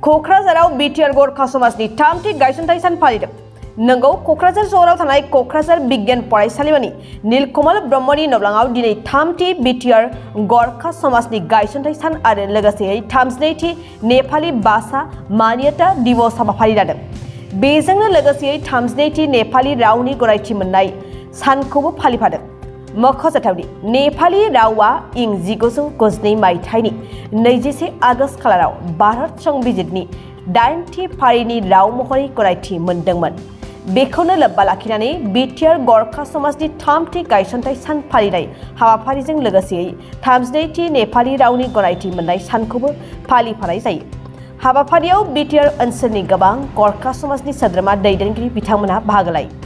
क'क्राझाराव बिटिआर गरखा समाजनि थामथि गायसनथाय सान फालिदों। नंगौ, क'क्राझार सहराव थानाय क'क्राझार बिगियान फरायसालिमानि नीलकमल ब्रह्मनि नबलाङाव दिनै थामथि बिटिआर गरखा समाजनि गायसनथाय सान आरो लोगोसेयै 32थि नेपाली भाषा मान्यता दिवस हाबाफारि लादों। बेजोंनो लोगोसेयै 32थि नेपाली रावनि गनायथि मोननाय सानखौबो फालिफादों। मख'जाथावदि नेपाली रावा इं 1992 मायथाइनि 21 आगस्ट खालाराव भारत संबिजितनि 8थि फारिनि राव महरै गनायथि मोनदोंमोन। बेखौनो लोब्बा लाखिनानै बिटिआर गरखा समाजनि थामथि गायसनथाय सान फालिनाय हाबाफारिजों लोगोसेयै 32थि नेपाली रावनि गनायथि मोननाय सानखौबो फालिफानाय जायो। हाबाफारियाव बिटिआर ओनसोलनि गोबां गरखा समाजनि सोद्रोमा दैदेनगिरि बिथांमोनहा बाहागो लायो।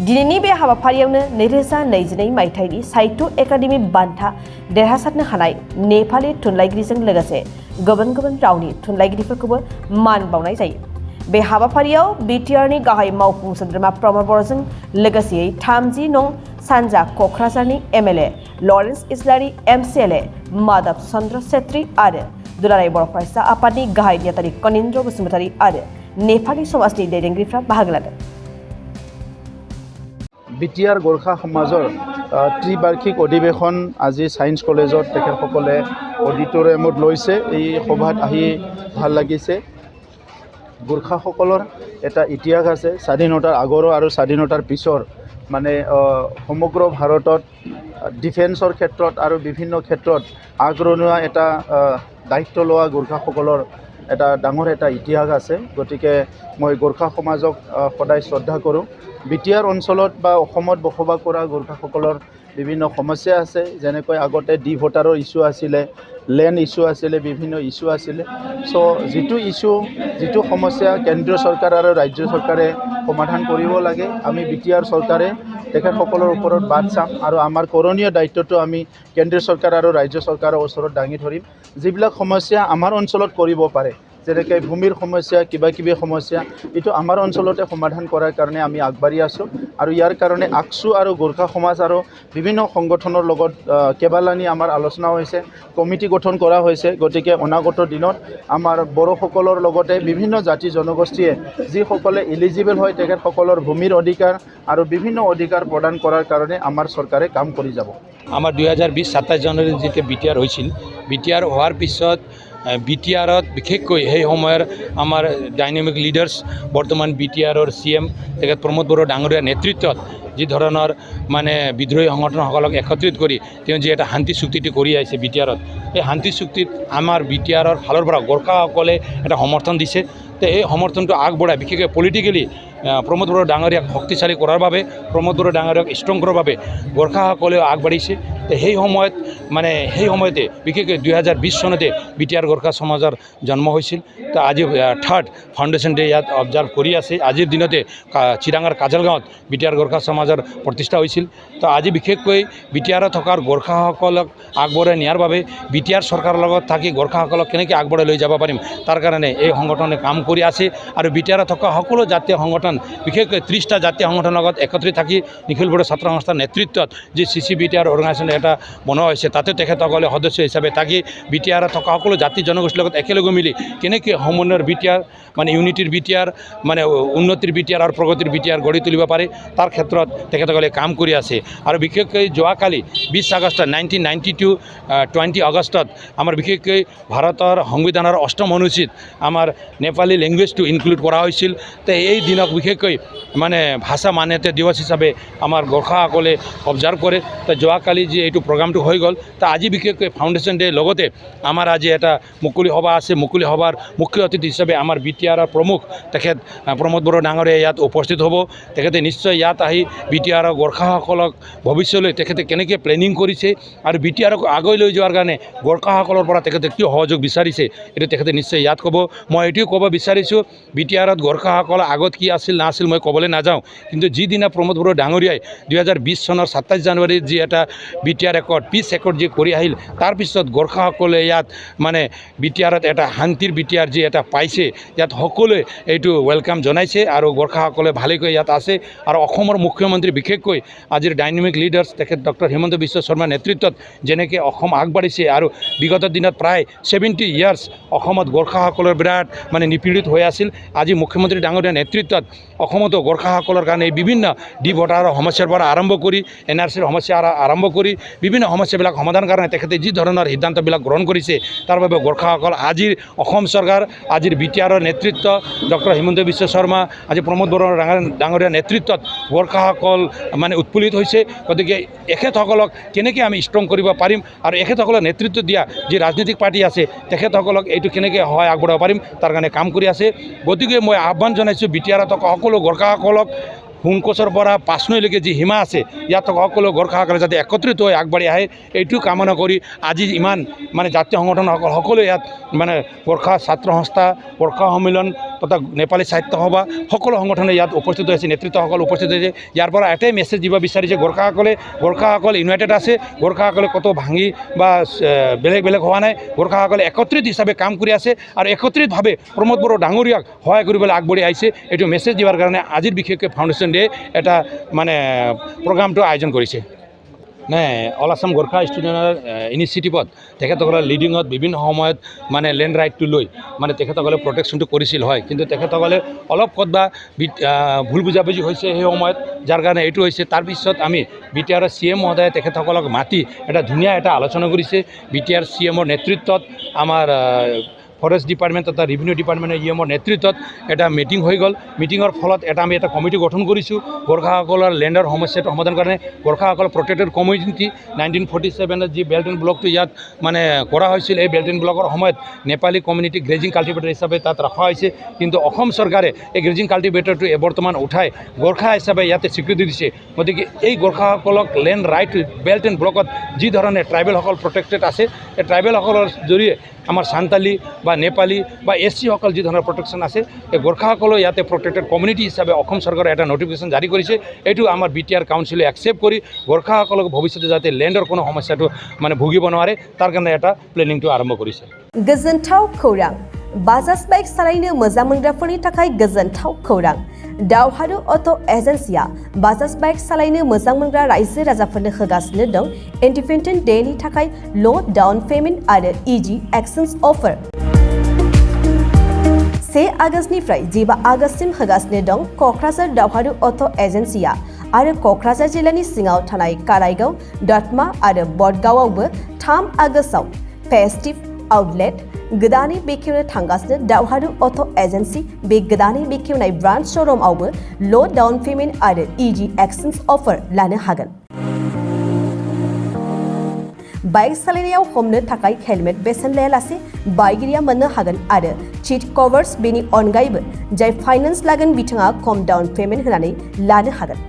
दिनैनि बे हाबाफारियावनो 2022 मायथाइनि साहित्य एकाडेमि बान्था देरहासारनो हानाय नेपाली थुनलाइगिरिजों लोगोसे गुबुन गुबुन रावनि थुनलाइगिरिफोरखौबो मान बावनाय जायो। बे हाबाफारियाव बिटिआरनि गाहाय मावफुं सोद्रोमा प्रमद बर'जों लोगोसेयै 30 नं सानजा क'क्राझारनि एमएलए लरेन्स इस्लारि, एमसिएलए माधव चन्द्र छेत्री आरो दुलाराय बर' फरायसा आफादनि गाहाय नेहाथारि कनिन्द्र बसुमतारी आरो नेपाली समाजनि दैदेनगिरिफ्रा बाहागो लादों। बिटिआर गरखा समाजर ত্ৰিবাৰ্ষিক অধিৱেশন আজি সায়েন্স কলেজত তেখেতসকলে অডিটৰিয়ামত লৈছে। এই সভাত আহি ভাল লাগিছে। গোৰ্খাসকলৰ এটা ইতিহাস আছে, স্বাধীনতাৰ আগৰো আৰু স্বাধীনতাৰ পিছৰ, মানে সমগ্ৰ ভাৰতত ডিফেন্সৰ ক্ষেত্ৰত আৰু বিভিন্ন ক্ষেত্ৰত আগৰণুৱা এটা দায়িত্ব লোৱা গোৰ্খাসকলৰ এটা ডাঙৰ এটা ইতিহাস আছে। গতিকে মই গোৰ্খা সমাজক সদায় শ্ৰদ্ধা কৰোঁ। বিটিআৰ অঞ্চলত বা অসমত বসবাস কৰা গোৰ্খাসকলৰ বিভিন্ন সমস্যা আছে, যেনেকৈ আগতে ডি ভোটাৰৰ ইছ্যু আছিলে, লেণ্ড ইছ্যু আছিলে, বিভিন্ন ইছ্যু আছিলে। যিটো সমস্যা কেন্দ্ৰীয় চৰকাৰ আৰু ৰাজ্য চৰকাৰে সমাধান কৰিব লাগে, আমি বিটিআৰ চৰকাৰে তেখেতসকলৰ ওপৰত বাট চাম আৰু আমাৰ কৰণীয় দায়িত্বটো আমি কেন্দ্ৰীয় চৰকাৰ আৰু ৰাজ্য চৰকাৰৰ ওচৰত দাঙি ধৰিম। যিবিলাক সমস্যা আমাৰ অঞ্চলত কৰিব পাৰে, যেনেকৈ ভূমিৰ সমস্যা, কিবা সমস্যা, এইটো আমাৰ অঞ্চলতে সমাধান কৰাৰ কাৰণে আমি আগবাঢ়ি আছোঁ। আৰু ইয়াৰ কাৰণে আকসু আৰু গোৰ্খা সমাজ আৰু বিভিন্ন সংগঠনৰ লগত কেইবালানি আমাৰ আলোচনা হৈছে, কমিটি গঠন কৰা হৈছে। গতিকে অনাগত দিনত আমাৰ বড়োসকলৰ লগতে বিভিন্ন জাতি জনগোষ্ঠীয়ে যিসকলে এলিজিবল হয় তেখেতসকলৰ ভূমিৰ অধিকাৰ আৰু বিভিন্ন অধিকাৰ প্ৰদান কৰাৰ কাৰণে আমাৰ চৰকাৰে কাম কৰি যাব। আমাৰ 2020 27 জানুৱাৰীত যেতিয়া বিটিআৰ হৈছিল, বিটিআৰ হোৱাৰ পিছত বিটিআৰত বিশেষকৈ সেই সময়ৰ আমাৰ ডাইনামিক লিডাৰ্ছ, বৰ্তমান বিটিআৰৰ CM তেখেত প্ৰমোদ বড়ো ডাঙৰীয়াৰ নেতৃত্বত যি ধৰণৰ মানে বিদ্ৰোহী সংগঠনসকলক একত্ৰিত কৰি তেওঁ যি এটা শান্তি চুক্তিটো কৰি আহিছে বিটিআৰত, এই শান্তি চুক্তিত আমাৰ বিটিআৰৰ ফালৰ পৰা গোৰ্খাসকলে এটা সমৰ্থন দিছে। তো এই সমৰ্থনটো আগবঢ়াই বিশেষকৈ পলিটিকেলি প্ৰমোদ বড়ো ডাঙৰীয়াক শক্তিশালী কৰাৰ বাবে, প্ৰমোদ বড়ো ডাঙৰীয়াক ষ্ট্ৰং কৰাৰ বাবে গোৰ্খাসকলেও আগবাঢ়িছে। তো সেই সময়তে বিশেষকৈ 2020 চনতে বিটিআৰ গোৰ্খা সমাজৰ জন্ম হৈছিল। তো আজি 3rd ফাউণ্ডেশ্যন ডে ইয়াত অবজাৰ্ভ কৰি আছে। আজিৰ দিনতে চিৰাঙৰ কাজলগাঁৱত বিটিআৰ গোৰ্খা সমাজৰ প্ৰতিষ্ঠা হৈছিল। তো আজি বিশেষকৈ বিটিআৰত থকাৰ গোৰ্খাসকলক আগবঢ়াই নিয়াৰ বাবে বিটিআৰ চৰকাৰৰ লগত থাকি গোৰ্খাসকলক কেনেকৈ আগবঢ়াই লৈ যাব পাৰিম তাৰ কাৰণে এই সংগঠনে কাম কৰি আছে। আৰু বিটিআৰত থকা সকলো জাতীয় সংগঠন, বিশেষকৈ 30টা জাতীয় সংগঠনৰ লগত একত্ৰিত থাকি নিখিল বড়ো ছাত্ৰ সংস্থাৰ নেতৃত্বত যি CCBTR অৰ্গেনাইজেশ্যন এটা বনোৱা হৈছে, তাতে তেখেতসকলে সদস্য হিচাপে থাকি বিটিআৰত থকা সকলো জাতি জনগোষ্ঠীৰ লগত একেলগে মিলি কেনেকৈ সমন্বয়ৰ বিটিআৰ, মানে ইউনিটিৰ বিটিআৰ, মানে উন্নতিৰ বিটিআৰ আৰু প্ৰগতিৰ বিটিআৰ গঢ়ি তুলিব পাৰে, তাৰ ক্ষেত্ৰত তেখেতসকলে কাম কৰি আছে। আৰু বিশেষকৈ যোৱাকালি 20 আগষ্ট 1992 20 আগষ্টত আমাৰ বিশেষকৈ ভাৰতৰ সংবিধানৰ 8ম অনুচ্ছেদ আমাৰ নেপালী লেংগুৱেজটো ইনক্লুড কৰা হৈছিল। তো এই দিনক বিশেষকৈ মানে ভাষা মান্যতা দিৱস হিচাপে আমাৰ গোৰ্খাসকলে অবজাৰ্ভ কৰে। তো যোৱাকালি যি এইটো প্ৰগ্ৰামটো হৈ গ'ল, তো আজি বিশেষকৈ ফাউণ্ডেশ্যন ডে লগতে আমাৰ আজি এটা মুকলি সভা আছে। মুকলি সভাৰ মুখ্য অতিথি হিচাপে আমাৰ বিটিআৰৰ প্ৰমুখ তেখেত প্ৰমোদ বড়ো ডাঙৰীয়া ইয়াত উপস্থিত হ'ব। তেখেতে নিশ্চয় ইয়াত আহি বিটিআৰৰ গোৰ্খাসকলক ভৱিষ্যলৈ তেখেতে কেনেকৈ প্লেনিং কৰিছে আৰু বিটিআৰক আগুৱাই লৈ যোৱাৰ কাৰণে গোৰ্খাসকলৰ পৰা তেখেতে কি সহযোগ বিচাৰিছে, এইটো তেখেতে নিশ্চয় ইয়াত ক'ব। মই এইটোও ক'ব বিচাৰিছোঁ, বিটিআৰত গোৰ্খাসকল আগত কি আছিল নাছিল মই ক'বলৈ নাযাওঁ, কিন্তু যিদিনা প্ৰমোদ বড়ো ডাঙৰীয়াই 2020 চনৰ 27 জানুৱাৰীত যি এটা বিটিআৰ একৰ্ড, পিছ একৰ্ড যি কৰি আহিল, তাৰপিছত গোৰ্খাসকলে ইয়াত মানে বিটিআৰত এটা শান্তিৰ বিটিআৰ যি এটা পাইছে, ইয়াত সকলোৱে এইটো ৱেলকাম জনাইছে আৰু গোৰ্খাসকলে ভালেকৈ ইয়াত আছে। আৰু অসমৰ মুখ্যমন্ত্ৰী মুখ্যমন্ত্ৰী বিশেষকৈ আজিৰ ডাইনামিক লিডাৰ্ছ তেখেত ডক্টৰ হিমন্ত বিশ্ব শৰ্মাৰ নেতৃত্বত যেনেকৈ অসম আগবাঢ়িছে আৰু বিগত দিনত প্ৰায় 70 ইয়াৰ্ছ অসমত গোৰ্খাসকলৰ বিৰাট মানে নিপীড়িত হৈ আছিল। আজি মুখ্যমন্ত্ৰী ডাঙৰীয়াৰ নেতৃত্বত অসমতো গোৰ্খাসকলৰ কাৰণে বিভিন্ন ডি ভোটাৰৰ সমস্যাৰ পৰা আৰম্ভ কৰি NRCৰ সমস্যা আৰম্ভ কৰি বিভিন্ন সমস্যাবিলাক সমাধানৰ কাৰণে তেখেতে যি ধৰণৰ সিদ্ধান্তবিলাক গ্ৰহণ কৰিছে তাৰ বাবে গোৰ্খাসকল আজিৰ অসম চৰকাৰ আজিৰ BTRৰ নেতৃত্ব ডক্টৰ হিমন্ত বিশ্ব শৰ্মা আজি প্ৰমোদ বড়োৰ ডাঙৰীয়াৰ নেতৃত্বত গোৰ্খাসকল মানে উৎফুল্লিত হৈছে। গতিকে এখেতসকলক কেনেকৈ আমি ষ্ট্ৰং কৰিব পাৰিম আৰু এখেতসকলৰ নেতৃত্ব দিয়া যি ৰাজনৈতিক পাৰ্টি আছে তেখেতসকলক এইটো কেনেকৈ সহায় আগবঢ়াব পাৰিম তাৰ কাৰণে কাম কৰি আছে। গতিকে মই আহ্বান জনাইছোঁ BTR থকা সকলো গোৰ্খাসকলক সোণকোচৰ পৰা পাঁচনৈলৈকে যি সীমা আছে ইয়াত থকা সকলো গোৰ্খাসকলে যাতে একত্ৰিত হৈ আগবাঢ়ি আহে এইটো কামনা কৰি আজি ইমান মানে জাতীয় সংগঠনসকল সকলোৱে ইয়াত মানে গোৰ্খা ছাত্ৰ সংস্থা গোৰ্খা সন্মিলন তথা নেপালী সাহিত্য সভা সকলো সংগঠনে ইয়াত উপস্থিত হৈছে, নেতৃত্বসকল উপস্থিত হৈছে। ইয়াৰ পৰা এটাই মেছেজ দিব বিচাৰিছে গোৰ্খাসকল ইউনাইটেড আছে, গোৰ্খাসকলে ক'তো ভাঙি বা বেলেগ বেলেগ হোৱা নাই, গোৰ্খাসকলে একত্ৰিত হিচাপে কাম কৰি আছে আৰু একত্ৰিতভাৱে প্ৰমোদ বড়ো ডাঙৰীয়াক সহায় কৰিবলৈ আগবাঢ়ি আহিছে। এইটো মেছেজ দিয়াৰ কাৰণে আজিৰ বিশেষকৈ ফাউণ্ডেশ্যন ডে এটা মানে প্ৰগ্ৰামটো আয়োজন কৰিছে। অল আছাম গোৰ্খা ষ্টুডেণ্টৰ ইনিচিয়েটিভত তেখেতসকলৰ লিডিঙত বিভিন্ন সময়ত মানে লেণ্ড ৰাইটটো লৈ মানে তেখেতসকলে প্ৰটেকশ্যনটো কৰিছিল হয়, কিন্তু তেখেতসকলে অলপ ক'তবা ভুল বুজাবুজি হৈছে সেই সময়ত, যাৰ কাৰণে এইটো হৈছে। তাৰপিছত আমি BTRৰ CM মহোদয়ে তেখেতসকলক মাতি এটা ধুনীয়া এটা আলোচনা কৰিছে। BTR CMৰ নেতৃত্বত আমাৰ ফৰেষ্ট ডিপাৰ্টমেণ্ট তথা ৰেভিনিউ ডিপাৰ্টমেণ্টৰ EMৰ নেতৃত্বত এটা মিটিং হৈ গ'ল। মিটিঙৰ ফলত আমি এটা কমিটি গঠন কৰিছোঁ গোৰ্খাসকলৰ লেণ্ডৰ সমস্যাটো সমাধান কাৰণে। গোৰ্খাসকল প্ৰটেক্টেড কমিউনিটি 1947ত যি বেল্ট এণ্ড ব্লকটো ইয়াত মানে কৰা হৈছিল, এই বেল্ট এণ্ড ব্লকৰ সময়ত নেপালী কমিউনিটি গ্ৰেজিং কাল্টিভেটৰ হিচাপে তাত ৰখা হৈছে, কিন্তু অসম চৰকাৰে এই গ্ৰেজিং কাল্টিভেটৰটো বৰ্তমান উঠাই গোৰ্খা হিচাপে ইয়াতে স্বীকৃতি দিছে। গতিকে এই গোৰ্খাসকলক লেণ্ড ৰাইট বেল্ট এণ্ড ব্লকত যি ধৰণে ট্ৰাইবেলসকল প্ৰটেক্টেড আছে, এই ট্ৰাইবেলসকলৰ জৰিয়ে আমাৰ সান্তালী বা নেপালী বা SC সকল যি ধৰণৰ প্ৰটেকশ্যন আছে, এই গোৰ্খাসকলো ইয়াতে প্ৰটেক্টেড কমিউনিটি হিচাপে অসম চৰকাৰে এটা নটিফিকেশ্যন জাৰি কৰিছে। এইটো আমাৰ BTR কাউন্সিলে একচেপ্ট কৰি গোৰ্খাসকলক ভৱিষ্যতে যাতে লেণ্ডৰ কোনো সমস্যাটো মানে ভুগিব নোৱাৰে তাৰ কাৰণে এটা প্লেনিংটো আৰম্ভ কৰিছে। गोजोनथाव खौरां बाजाज बाइक सालायनो मोजां मोनग्राफोरनि थाखाय गोजोनथाव खौरां दावहारु अट' एजेन्सिया बाजाज बाइक सालायनो मोजां मोनग्रा रायजो राजाफोरनो होगासिनो दं इन्डिपेन्डेन्ट डेनि थाखाय ल' डाउन पेमेन्ट आरो इजि एक्सचेन्ज अफार। 1 आगस्तनिफ्राय 15 आगस्तसिम होगासिनो दं क'क्राझार दावहारु अट' एजेन्सिया आरो क'क्राझार जिल्लानि सिङाव थानाय काराइगाव, दतमा आरो बडगावआवबो 3 आगस्टआव फेस्टिभ आउटलेट गोदानै बेखेवनो थांगासिनो दावहारु अट' एजेन्सि। बे गोदानै बेखेवनाय ब्रान्च श'रुमआवबो ल' डाउन पेमेन्ट आरो इजि एक्सचेन्ज अफार लानो हागोन। बाइक सालायनायाव हमनो थाखाय हेलमेट बेसेन लायालासे बाइगिरिया मोननो हागोन आरो सीट कभार्स बेनि अनगायैबो जाय फाइनेन्स लागोन बिथाङा खम डाउन पेमेन्ट होनानै लानो हागोन।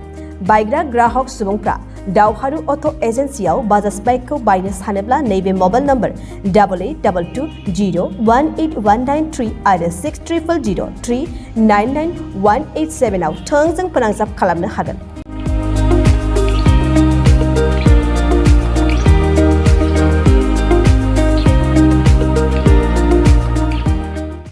बायग्रा ग्राहक सुबुंफ्रा दावहारु अट' एजेन्सियाव बाजाज बाइकखौ बायनो सानोब्ला नैबे मबाइल नम्बर 8822018193 आरो 6300399187 आव थोंजों फोनांजाब खालामनो हागोन।